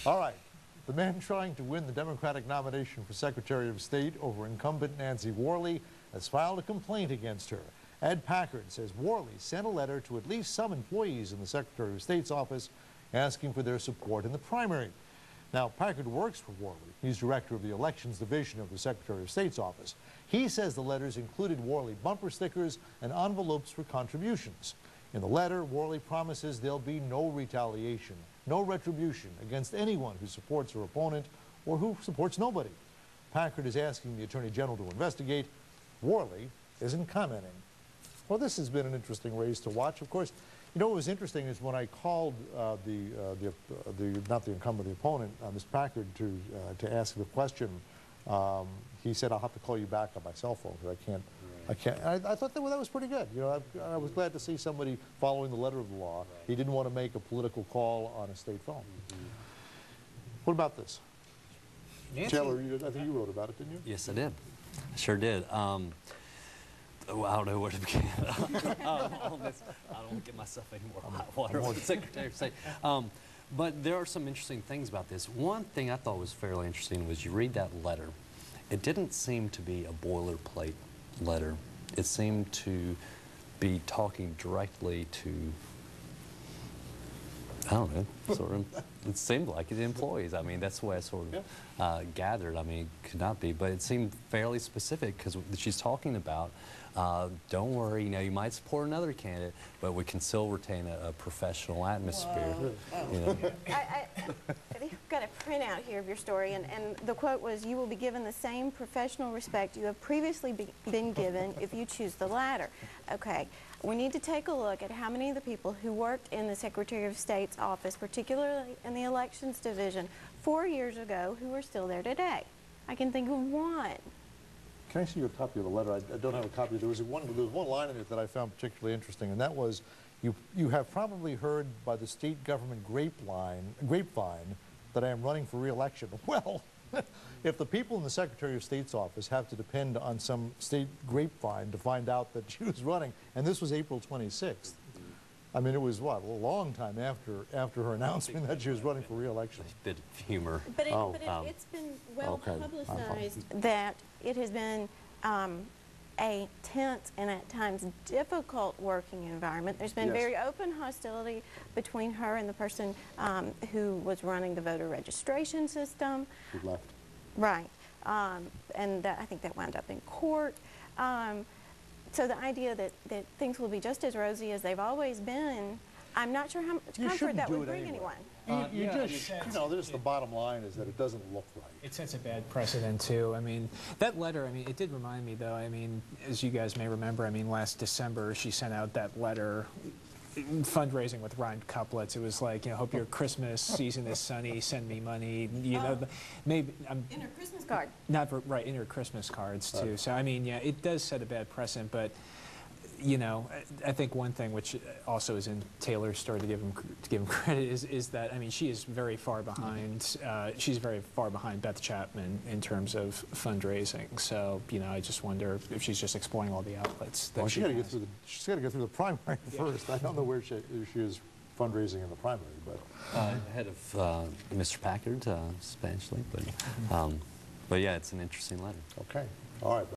All right. The man trying to win the Democratic nomination for Secretary of State over incumbent Nancy Worley has filed a complaint against her. Ed Packard says Worley sent a letter to at least some employees in the Secretary of State's office asking for their support in the primary. Now, Packard works for Worley. He's director of the Elections Division of the Secretary of State's office. He says the letters included Worley bumper stickers and envelopes for contributions. In the letter, Worley promises there'll be no retaliation, no retribution against anyone who supports her opponent or who supports nobody. Packard is asking the Attorney General to investigate. Worley isn't commenting. Well, this has been an interesting race to watch. Of course, you know what was interesting is when I called not the incumbent, the opponent, Ms. Packard, to ask the question, he said, "I'll have to call you back on my cell phone because I can't." I thought that was pretty good. You know, I was glad to see somebody following the letter of the law. He didn't want to make a political call on a state phone. What about this? Nancy, Taylor, I think you wrote about it, didn't you? Yes, I did. I sure did. Well, I don't know where to begin on this. I don't want to get myself any more hot water with the Secretary of State. But there are some interesting things about this. One thing I thought was fairly interesting was you read that letter. It didn't seem to be a boilerplate letter. It seemed to be talking directly to, I don't know, sort of, it seemed like the employees. I mean, that's the way I sort of gathered. I mean, it could not be, but it seemed fairly specific because she's talking about, don't worry, you know, you might support another candidate, but we can still retain a professional atmosphere. You know? I've got a printout here of your story, and the quote was, "You will be given the same professional respect you have previously been given if you choose the latter." Okay, we need to take a look at how many of the people who worked in the Secretary of State's office, particularly in the Elections Division, 4 years ago, who are still there today. I can think of one. Can I see your copy of the letter? I don't have a copy. There was one line in it that I found particularly interesting, and that was, you have probably heard by the state government grapevine that I am running for re-election. Well, if the people in the Secretary of State's office have to depend on some state grapevine to find out that she was running, and this was April 26th, I mean, it was, what, a long time after her announcement that she was running for re-election. A bit of humor. But, it's been well publicized that it has been a tense and at times difficult working environment. There's been very open hostility between her and the person who was running the voter registration system. Who left. Right. And I think that wound up in court. So the idea that things will be just as rosy as they've always been, I'm not sure how much comfort that would bring anyone. You know, there's the bottom line is that it doesn't look right. it sets a bad precedent, too. I mean, that letter, I mean, it did remind me, though, I mean, as you guys may remember, I mean, last December, she sent out that letter fundraising with rhymed couplets. It was like, you know, hope your Christmas season is sunny, send me money, you know, maybe in her Christmas card. Not for, right, in her Christmas cards too. So I mean, yeah, it does set a bad precedent, but you know, I think one thing which also is in Taylor's story, to give him credit, is that, I mean, she is very far behind. She's very far behind Beth Chapman in terms of fundraising. So, you know, I just wonder if she's just exploring all the outlets that she's got to get through the primary first. I don't know where she is fundraising in the primary, but ahead of Mr. Packard, substantially. But yeah, it's an interesting letter. Okay, all right.